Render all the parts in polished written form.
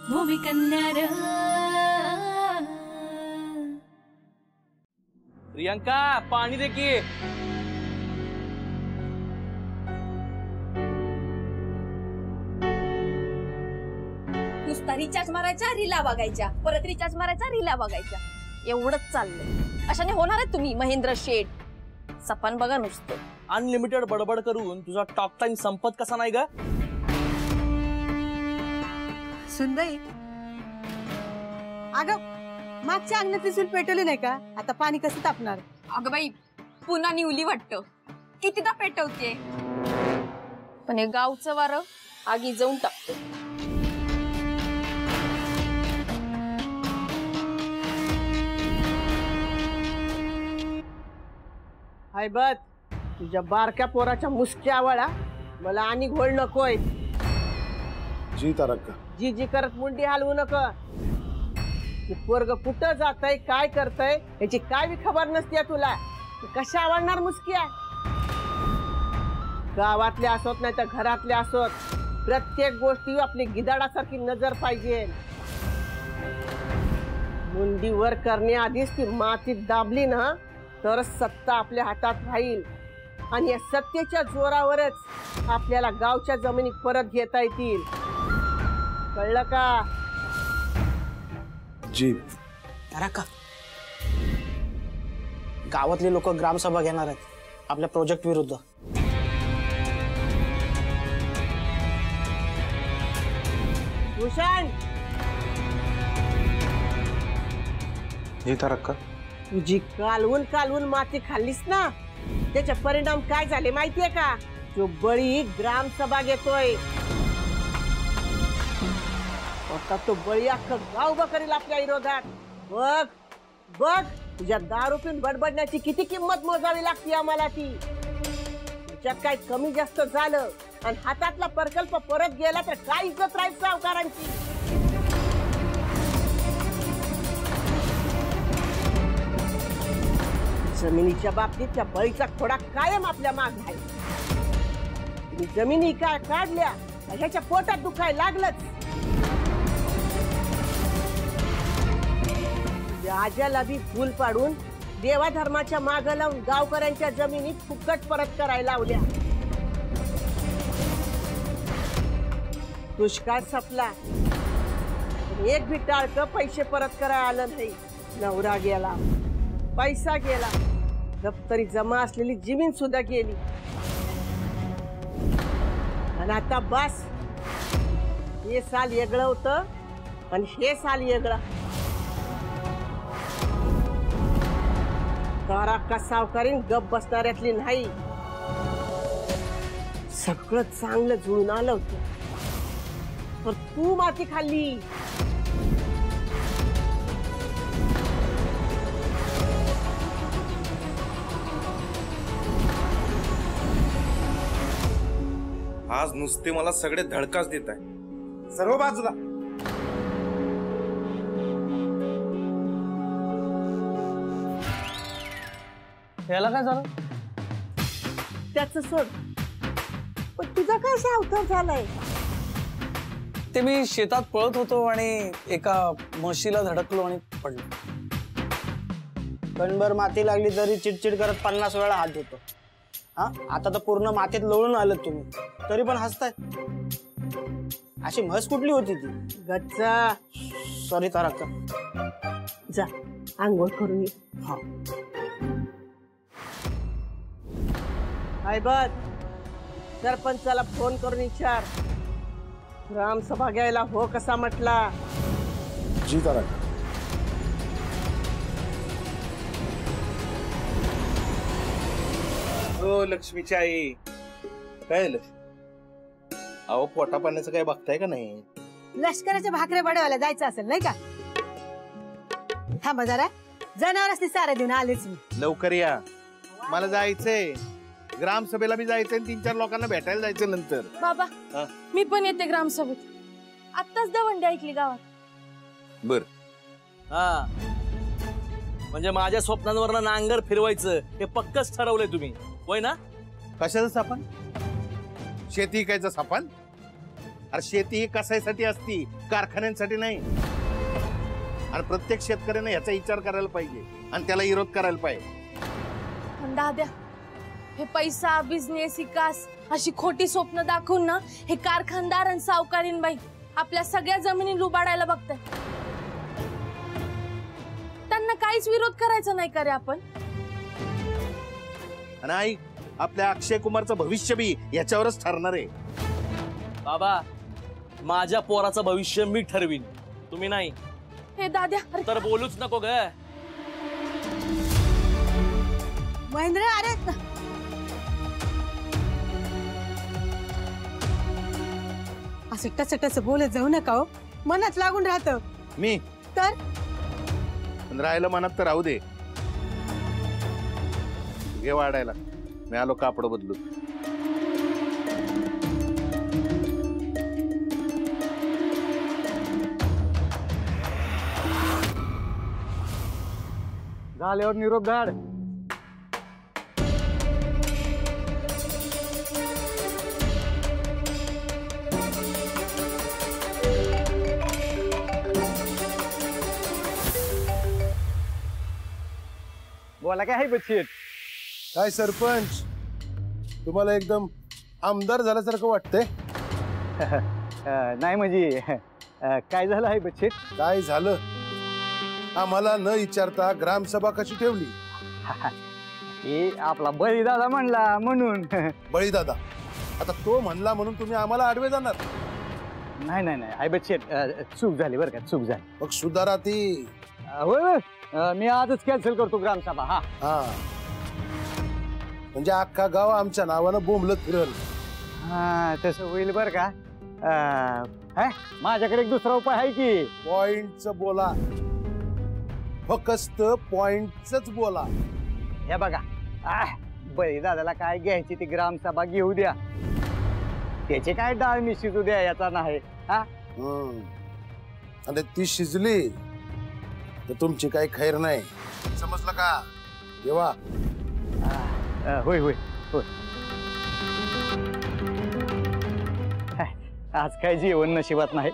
भूमिकन्या प्रियंका पाणी दे की। नुसता रिचार्ज मारायचा रीला बघायच्या, परत रिचार्ज मारायचा रीला बघायच्या, एवढंच चाललंय। अशाने होणार आहे तुम्ही महेंद्र शेठ? सपन बघा नुसतं। अनलिमिटेड बडबड करून तुझा टॉक टाइम संपत कसा नाही ग? सुंदई अगं मागच्या अंगणातली चूल पेटवली नाही का? आता पाणी कसं तापणार? अगं बाई पुन्हा निवली वाटतं, कितीदा पेटवते, पण हे गावचं वारं आगी जाऊन टाकतो। हाय बघ तुझ्या बारक्या पोराच्या मुसक्या आवळा मला आणि घोळ नकोय। जी तारक्का जी जी करत मुंडी हलवू नको। पोरग कुठं जातय काय करतय याची काय बी खबर नसते तुला। कशा आवडणार मुसक्या? गावातल्या असोत नाही तर घरातल्या असोत, प्रत्येक गोष्टी आपली गिधाडासारखी नजर पाहिजे। मुंडी वर करण्याआधीच ती मातीत दाबली ना तर सत्ता आपल्या हातात राहील आणि या सत्तेच्या जोरावरच आपल्याला गावच्या जमिनी परत घेता येतील। कळलं का? जी तारक्का गावातले लोक ग्रामसभा घेणार आहेत आपल्या प्रोजेक्ट विरुद्ध। भूषण जी तारक्का तुझी कालवून कालवून माती खाल्लीस ना त्याचे परिणाम काय झाले माहितीये का? जो बळी ग्रामसभा घेतोय आता तो बळी अख्खं गाव उभं करेल आपल्या विरोधात। बघ बघ तुझ्या दारू पिऊन बडबडण्याची किती किंमत मोजावी लागते आम्हाला ती। तुझ्यात काय कमी जास्त झालं आणि हातातला प्रकल्प परत गेला तर काय इज्जत राहील सावकारांची? जमिनीच्या बाबतीत त्या बळीचा खोडा कायम आपल्या माग आहे। जमिनी काय काढल्या ह्याच्या पोटात दुखाय लागलंच। राजाला बी फूल पाडून देवा धर्माच्या माग लावून गावकऱ्यांच्या जमिनीत फुकट परत करायला लावल्या। दुष्काळ संपला, एक बी टाळकं पैसे परत करायला आलं नाही। नवरा गेला, पैसा गेला, दप्तरी जमा असलेली जमीन सुद्धा गेली आणि आता बस हे साल वेगळं होतं आणि हे साल वेगळं। तारक्का सावकारीन गप बसणाऱ्यातली नाही। सगळं चांगलं जुळून आलं होतं पण तू माती खाल्ली। आज नुसते मला सगळे धडकाच देत आहे। सर्व बाजूला याला काय झालं? त्याच सोड, पण तुझा काय अवतार झालाय? ते मी शेतात पळत होतो आणि एका म्हशीला धडकलो आणि पडलो। कणभर माती लागली तरी चिडचिड करत 50 वेळा हात धुतो। हा आता तर पूर्ण मातीत लोळून आलं तुम्ही, तरी पण हसताय। अशी म्हस कुठली होती ती? गच्चा सॉरी तारक्का। जा आंघोळ करून ये। हा हाय बघ सरपंचाला फोन करून विचार ग्रामसभा घ्यायला हो कसा म्हटला। जी तारक्का हो लक्ष्मीची आई काय लक्ष्मी? अहो पोटा पाण्याचं काय बघताय का नाही? लष्कराच्या भाकऱ्या बडवायला जायचं असेल नाही का? थांबा जरा, जनावरांनी सारा देऊन आलेच मी। लवकर या, मला जायचंय ग्रामसभेला बी जायचंय, 3-4 लोकांना भेटायला जायचं नंतर। बाबा मी पण येते ग्रामसभेत, आत्ताच दवंडी ऐकली गावात। बर हा म्हणजे माझ्या स्वप्नांवर नांगर फिरवायचं हे पक्कच ठरवलंय तुम्ही होय ना? कशाचं सापण? शेती इकायचं सापण? अरे शेती ही कसायसाठी असती, कारखान्यांसाठी नाही. आणि प्रत्येक शेतकऱ्याने ह्याचा विचार करायला पाहिजे आणि त्याला विरोध करायला पाहिजे. पण दाद्या, हे पैसा, बिझनेस, विकास अशी खोटी स्वप्न दाखवून ना हे कारखानदार आणि सावकारीन बाई आपल्या सगळ्या जमिनी लुबाडायला बघताय. त्यांना काहीच विरोध करायचा नाही का रे आपण? आणि आई, आपल्या अक्षय कुमारचं भविष्य बी याच्यावरच ठरणार आहे. बाबा, माझ्या पोराचं भविष्य मी ठरवीन, तुम्ही नाही. हे दाद्या, तर बोलूच नको ग. महेंद्र, अरे असं टच बोलत जाऊ नका हो, मनात लागून राहतं. मी तर पण राहायला मनात तर राहू दे. घे वाढायला, मी आलो कापड बदलू. झाल्यावर निरोप धाड. बोला काय आहे बच्चेट? काय सरपंच, तुम्हाला एकदम आमदार झाल्यासारखं वाटतंय? नाही म्हणजे काय झालं आहे बच्चेट? काय झालं? आम्हाला न विचारता ग्रामसभा कशी ठेवली? हे आपला बळीदादा म्हणला म्हणून. बळीदादा, आता तो म्हणला म्हणून तुम्ही आम्हाला आडवे जाणार? नाही नाही नाही आहे बच्चेट, चूक झाली बरं का, चूक झाली. मग सुधारा ती. होय, मी आजच कॅन्सल करतो ग्रामसभा. हा हा, म्हणजे अख्खा गाव आमच्या नावानं बोंबलत फिरल. हा, तसं होईल बरं का. माझ्याकडे एक दुसरा उपाय आहे की. पॉइंटच बोला, फक्त पॉइंटच बोला. हे बघा, बळी दादाला काय घ्यायची ती ग्रामसभा घेऊ द्या, त्याचे काय डाळ मिशिजू द्या, याचा नाही. हा, आणि ती शिजली तर तुमची काही खैर नाही, समजलं का? येवा. होय होय होय. आज काय जेवण नशिबात नाही.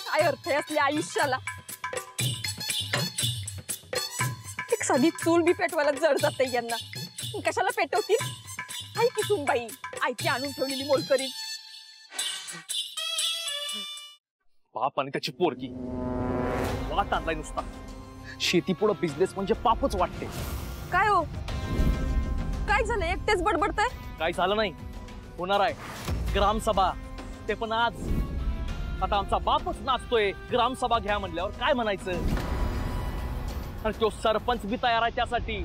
काय अर्थ आहे असल्या आयुष्याला? एक साधी चूल बी पेटवायला जड जाते यांना. कशाला पेटवतील? आई की सुनबाई, आईची आणून ठेवलेली मोलकरी. बाप आणि त्याची पोरगी वाट आणलाय नुसता. शेती पुढं बिझनेस म्हणजे पापच वाटते. काय हो, काय झालं? एकटेच बडबडताय? काय झालं नाही, होणार आहे ग्रामसभा, ते पण आज. आता आमचा बापच नाचतोय ग्रामसभा घ्या म्हणल्यावर काय म्हणायचं? आणि तो सरपंच बी तयार आहे त्यासाठी.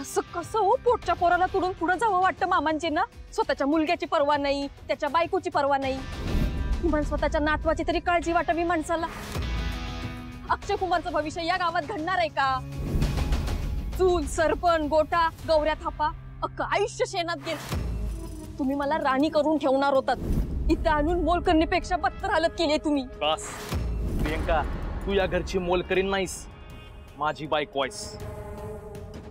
असं कसं हो? पोटच्या पोराला तुडून पुढे जावं वाटतं मामांची ना. स्वतःच्या मुलग्याची पर्वा नाही, त्याच्या बायकोची पर्वा नाही, पण स्वतःच्या नातवाची तरी काळजी वाटावी माणसाला. अक्षय कुमारचं भविष्य या गावात घडणार आहे का? चूल, सरपण, गोटा, गौऱ्या थापा, अख्खं आयुष्य शेणात गेल. तुम्ही मला राणी करून ठेवणार होतात, इथं आणून मोलकरणीपेक्षा बत्तर हालत केली तुम्ही. बस प्रियंका, तू या घरची मोलकरीण नाहीस, माझी बायको आहेस.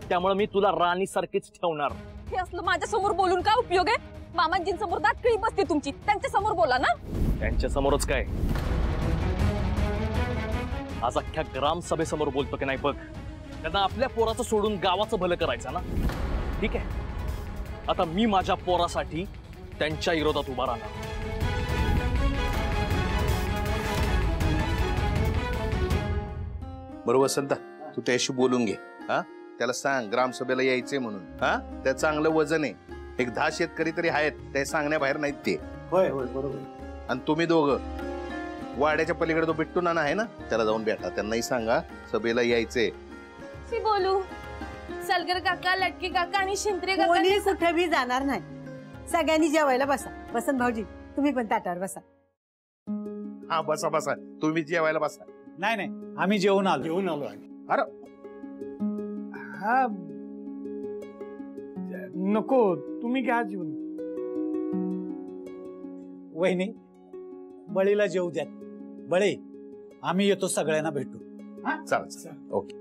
त्यामुळे मी तुला राणी सारखीच ठेवणार. हे असलं माझ्या समोर बोलून काय उपयोग आहे? मामांजींसमोर दाटकळी बसते तुमची, त्यांच्या समोर बोला ना. त्यांच्या समोरच काय, आज अख्ख्या ग्रामसभेसमोर बोलतो की नाही बघ. त्यांना आपल्या पोराचं सोडून गावाचं भलं करायचं ना. ठीक आहे, आता मी माझ्या पोरासाठी त्यांच्या विरोधात उभा राहणार. बरोबर संता, तू त्याशी बोलून घे. हा, त्याला सांग ग्रामसभेला यायचंय म्हणून. हा, त्या चांगलं वजन आहे. एक 10 शेतकरी तरी आहेत, ते सांगण्याबाहेर नाहीत ते. होय होय बरोबर. आणि तुम्ही दोघं वाड्याच्या पलीकडे तो बिट्टू नाना आहे ना, त्याला जाऊन भेटा, त्यांनाही सांगा सभेला यायचंय. शी बोलू, सलगर काका, लटके काका आणि शिंत्रे काका. कोणी कुठे बी जाणार नाही. सगळ्यांनी जेवायला बसा. वसंत भाऊजी, तुम्ही पण ताटावर बसा. हा, बसा बसा, तुम्ही जेवायला बसा. नाही नाही, आम्ही जेवून आलो. अरे हा, नको, तुम्ही घ्या जेवून. वहिनी, बळीला जेवू द्या. बळे, आम्ही येतो सगळ्यांना भेटू. चालेल ओके.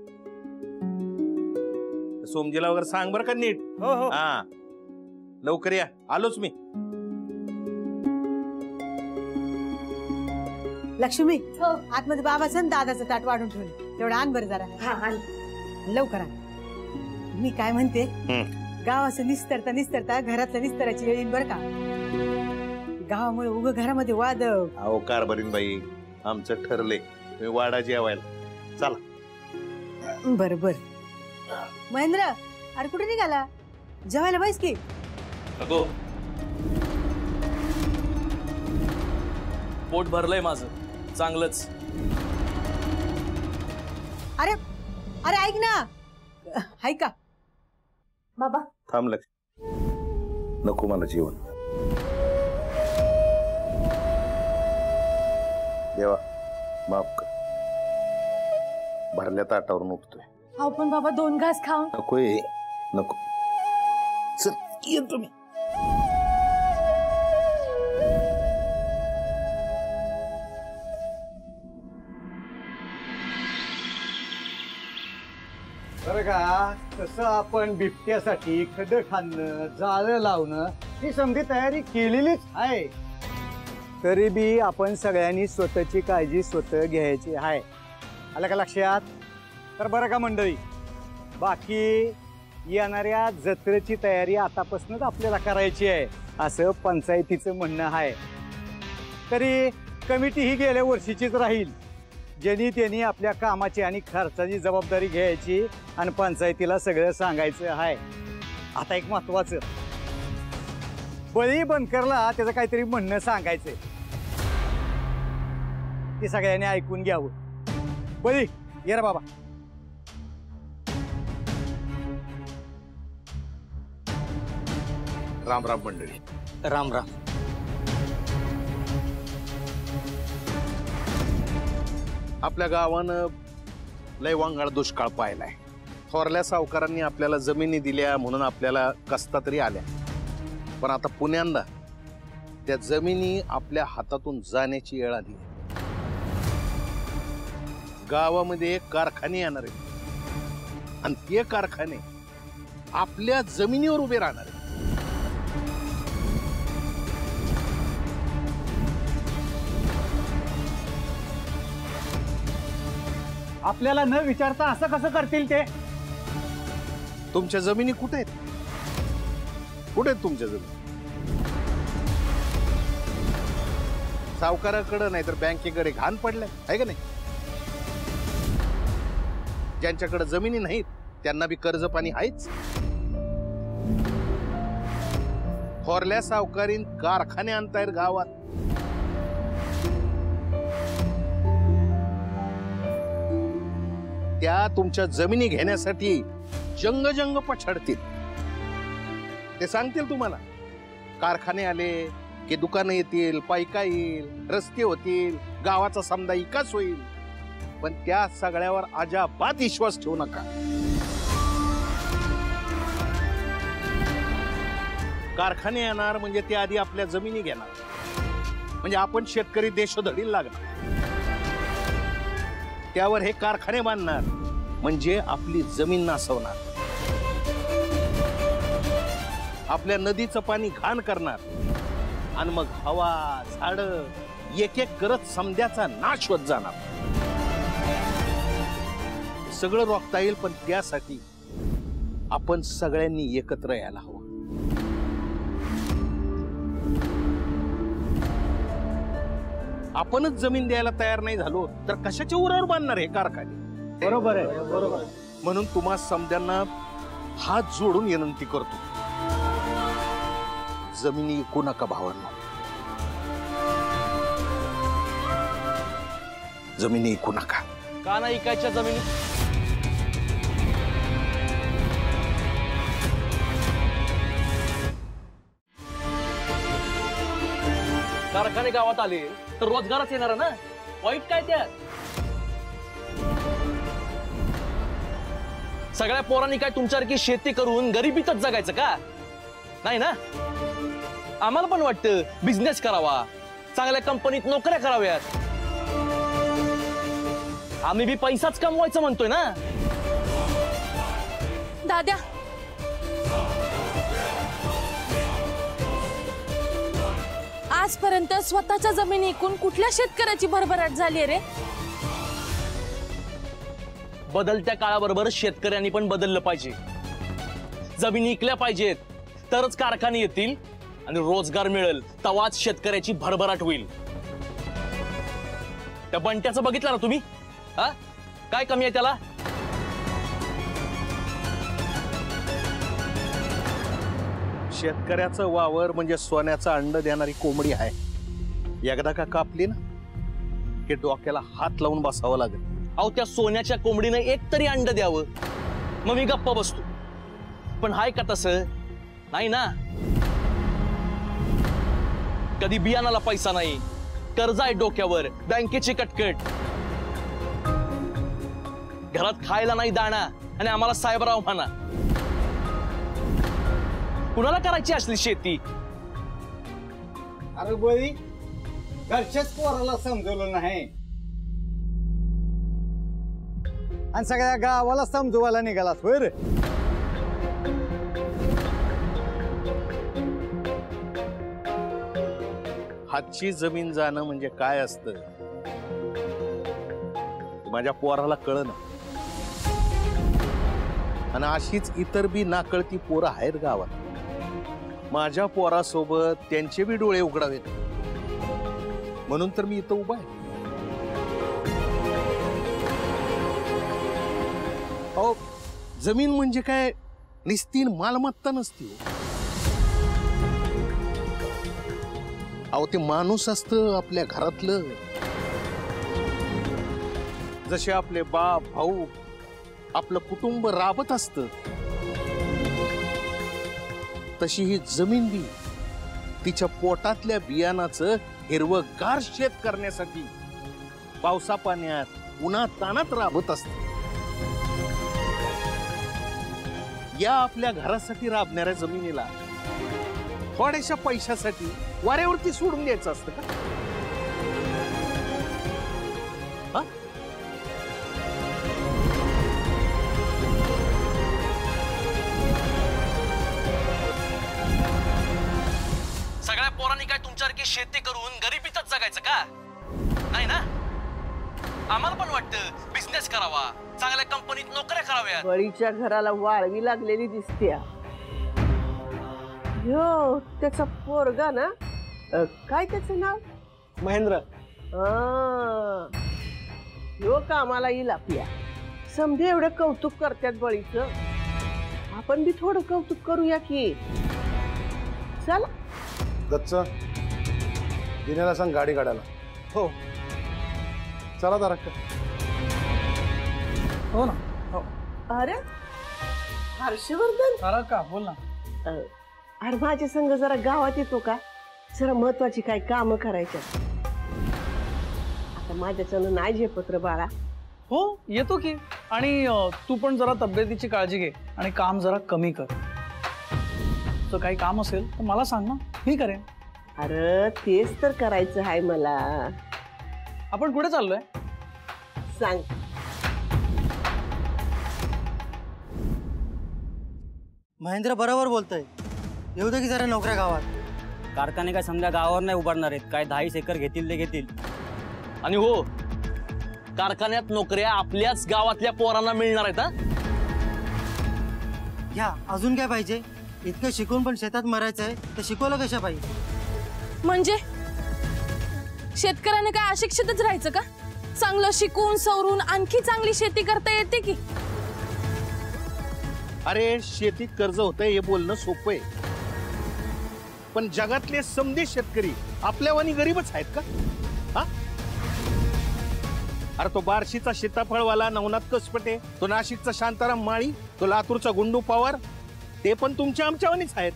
सोमजीला वगैरे सांग बरं का नीट. हो हो. हा लवकर या, आलोच मी. लक्ष्मी आतमध्ये बाबाचं दादाचं ताट वाढून ठेवलं, तेवढं आण बरं जरा. लवकर आण. मी काय म्हणते, गावाचं निस्तरता घरातलं निस्तराची वेळ येईल बरं का. गावामुळे उभं घरामध्ये वाद. अहो कारभारीन बाई, आमचं ठरले तुम्ही वाडा जेवायला चला. बर बर. महेंद्र, अरे कुठे निघाला? जेवायला बैस की. अगो पोट भरलंय माझं चांगलंच. अरे अरे ऐक ना, ऐका बाबा. थांब लक्ष, नको मला जेवण. देवा माफ कर, भरल्या ताटावरून उठतोय. अहो पण बाबा 2 घास खाऊन. नकोय नको, चल येतो मी. बरं का, तसं आपण बिबट्यासाठी खड खाणं, जाळं लावणं ही समधी तयारी केलेलीच आहे. तरी बी आपण सगळ्यांनी स्वतःची काळजी स्वतः घ्यायची आहे. आलं का लक्षात? तर बरं का मंडळी, बाकी येणाऱ्या जत्रेची तयारी आतापासूनच आपल्याला करायची आहे असं पंचायतीचं म्हणणं आहे. तरी कमिटी ही गेल्या वर्षीचीच राहील. ज्यांनी त्यांनी आपल्या कामाची आणि खर्चाची जबाबदारी घ्यायची आणि पंचायतीला सगळं सांगायचं आहे. आता एक महत्वाचं, बळी बनकरला त्याचं काहीतरी म्हणणं सांगायचंय, ते सगळ्यांनी ऐकून घ्यावं. बळी ये रे बाबा. राम राम मंडळी. राम राम. आपल्या गावानं लय वांगाळ दुष्काळ पाहिलाय. थोरल्या सावकारांनी आपल्याला जमिनी दिल्या म्हणून आपल्याला कसता तरी आल्या, पण आता पुण्यांदा त्या जमिनी आपल्या हातातून जाण्याची वेळ आली. गावामध्ये कारखाने येणार आहेत आणि ते कारखाने आपल्या जमिनीवर उभे राहणार आहेत. आपल्याला न विचारता असं कसं करतील ते? तुमच्या जमिनी कुठे आहेत? कुठे आहेत तुमच्या जमिनी? सावकाराकडे नाही तर बँकेकडे घाण पडलंय आहे का नाही? ज्यांच्याकडे जमिनी नाहीत त्यांना बी कर्ज पाणी आहेच. थोरल्या सावकारीन कारखाने आणतायत गावात. त्या तुमच्या जमिनी घेण्यासाठी जंग पछाडतील. ते सांगतील तुम्हाला कारखाने आले की दुकानं येतील, पायका येईल, रस्ते होतील, गावाचा समजा विकास होईल. पण त्या सगळ्यावर अजाबात विश्वास ठेवू नका. कारखाने येणार म्हणजे ते आधी आपल्या जमिनी घेणार, म्हणजे आपण शेतकरी देशोधडीला लागणार. त्यावर हे कारखाने बांधणार म्हणजे आपली जमीन नासवणार, आपल्या नदीचं पाणी घाण करणार आणि मग हवा झाडं एक एक करत समध्याचा नाश होत जाणार. सगळं रोखता येईल, पण त्यासाठी आपण सगळ्यांनी एकत्र यायला हवं. आपणच जमीन द्यायला तयार नाही झालो तर कशाच्या उरावर बांधणार हे कारखाने? बरोबर आहे, बरोबर. म्हणून तुम्हा समध्यांना हात जोडून विनंती करतो, जमिनी विकू नका भावांनो. जमिनी विकू नका. का नाही इकायच्या जमिनी? कारखाने गावात आले तर रोजगारच येणार ना, वाईट काय त्यात? सगळ्या पोरांनी काय तुमच्यासारखी शेती करून गरिबीतच जगायचं का? नाही ना. आम्हाला पण वाटतं बिझनेस करावा, चांगल्या कंपनीत नोकऱ्या कराव्यात. आम्ही बी पैसाच कमवायचं म्हणतोय ना. दाद्या, आजपर्यंत स्वतःच्या जमिनी विकून कुठल्या शेतकऱ्याची भरभराट झाली रे? बदलत्या काळाबरोबर शेतकऱ्यांनी पण बदललं पाहिजे. जमिनी विकल्या पाहिजेत, तरच कारखाने येतील आणि रोजगार मिळेल. तवाच शेतकऱ्याची भरभराट होईल. त्या बंट्याचं बघितलं ना तुम्ही? हा, काय कमी आहे त्याला? शेतकऱ्याचं वावर म्हणजे सोन्याचं अंड देणारी कोंबडी आहे. एकदा का कापली ना की डोक्याला हात लावून बसावं लागेल. अहो, त्या सोन्याच्या कोंबडीनं एक तरी अंड द्यावं, मग मी गप्प बसतो. पण हाय का तसं? नाही ना. कधी बियाणाला पैसा नाही, कर्ज आहे डोक्यावर, बँकेची कटकट, घरात खायला नाही दाणा, आणि आम्हाला साहेबराव म्हणा. कुणाला करायची असली शेती? अरे बळी, घरच्याच पोराला समजवलं नाही आणि सगळ्या गावाला समजवायला निघालास होय रे? हातची जमीन जाणं म्हणजे काय असतं माझ्या पोराला कळना. आणि अशीच इतर बी नाकळती पोरं आहेत गावात. माझ्या पोरासोबत त्यांचे बी डोळे उघडावेत म्हणून तर मी इथं उभा आहे. अहो, जमीन म्हणजे काय निस्तीन मालमत्ता नसती. अहो, ते माणूस असतं आपल्या घरातलं. जसे आपले बाप भाऊ आपलं कुटुंब राबत असतं, तशी ही जमीन बी तिच्या पोटातल्या बियाणाचं हिरवगार शेत करण्यासाठी पावसा पाण्यात उन्हात तानात राबत असते. या आपल्या घरासाठी राबणाऱ्या जमिनीला थोड्याशा पैशासाठी वाऱ्यावरती सोडून द्यायचं असतं का? सगळ्या पोरांनी काय तुमच्यासारखी शेती करून गरिबीतच जगायचं का? नाही ना. आम्हाला पण वाटतं बिझनेस करावा, चांगल्या कंपनीत नोकऱ्या कराव्या. बळीच्या घराला वाळवी लागलेली दिसते. हो, त्याचा पोरगा ना, काय त्याचं नाव? महेंद्र. हो, कामाला येईल आपल्या. समजे एवढं कौतुक करतात बळीचं, आपण बी थोडं कौतुक करूया की. चला गच्च, दिनेला सांग गाडी काढायला. हो, चला जरा. हो ना. हो. अरे हर्षवर्धन, अरे का बोल ना. अरे माझ्या संग जरा गावात येतो का? जरा महत्वाची काय काम करायच्या. आता माझ्याच्यानं नाही झेपत रे बाळा. हो, येतो की. आणि तू पण जरा तब्येतीची काळजी घे आणि काम जरा कमी कर. तर काही काम असेल तर मला सांग ना, मी करेन. अरे तेच तर करायचं आहे मला. आपण कुठे चाललोय? सांग. महेंद्र बरोबर बोलतोय. येऊ दे की जरा नोकऱ्या गावात. कारखाने काय समजा गावावर नाही उभारणार आहेत. काय 10 एकर घेतील ते घेतील. आणि हो, कारखान्यात नोकऱ्या आपल्याच गावातल्या पोरांना मिळणार आहेत. या अजून काय पाहिजे? इतकं शिकून पण शेतात मरायचं आहे तर शिकवलं कशा पाहिजे? म्हणजे शेतकऱ्याने काय अशिक्षितच राहायचं का? चांगलं शिकून सवरून आणखी चांगली शेती करता येते की. अरे, शेतीत कर्ज होतंय हे बोलणं सोपं आहे, पण जगातले समधे शेतकरी आपल्यावानी गरीबच आहेत का? हा, अरे तो बार्शीचा सीताफळवाला नवनाथ कसपटे, तो नाशिकचा शांताराम माळी, तो लातूरचा गुंडू पवार, ते पण तुमच्या आमच्यावानीच आहेत,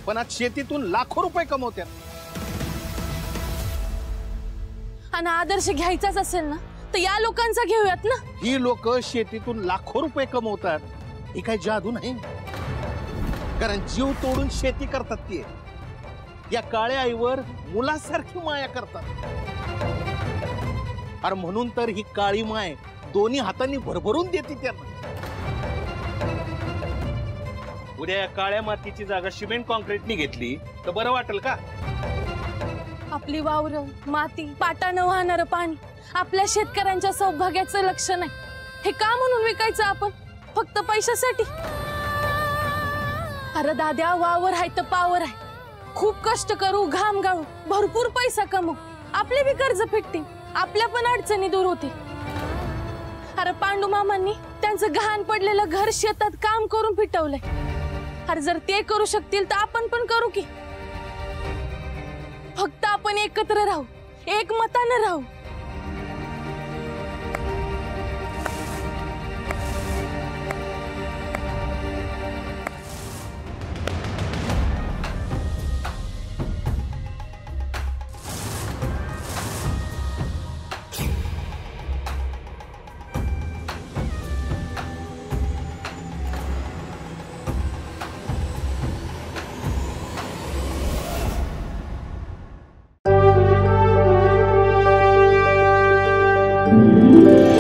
पण आज शेतीतून लाखो रुपये कमवतात. आणि आदर्श घ्यायचाच असेल ना तर या लोकांचा घेऊयात ना. ही लोक शेतीतून लाखो रुपये कमवतात, ही काय जादू नाही. कारण जीव तोडून शेती करतात ती. या काळ्या आईवर मुलासारखी माया करतात. अरे म्हणून तर ही काळी माय दोन्ही हातांनी भरभरून देते त्यांना. उद्या या काळ्या मातीची जागा सिमेंट कॉन्क्रीटनी घेतली तर बरं वाटेल का? आपली वावरं, माती, पाटानं वाहणारं पाणी आपल्या शेतकऱ्यांच्या सौभाग्याचं लक्ष नाही. हे का म्हणून विकायचं आपण फक्त पैशासाठी? अरे दाद्या, वावर आहे तर पावर आहे. खूप कष्ट करू, घाम गाळू, भरपूर पैसा कमवू, आपले बी कर्ज फिटतील, आपल्या पण अडचणी दूर होतील. अरे पांडू मामांनी त्यांचं घाण पडलेलं घर शेतात काम करून फिटवलंय. अरे जर ते करू शकतील तर आपण पण करू की. फक्त आपण एकत्र राहू, एकमतानं राहू. Thank you.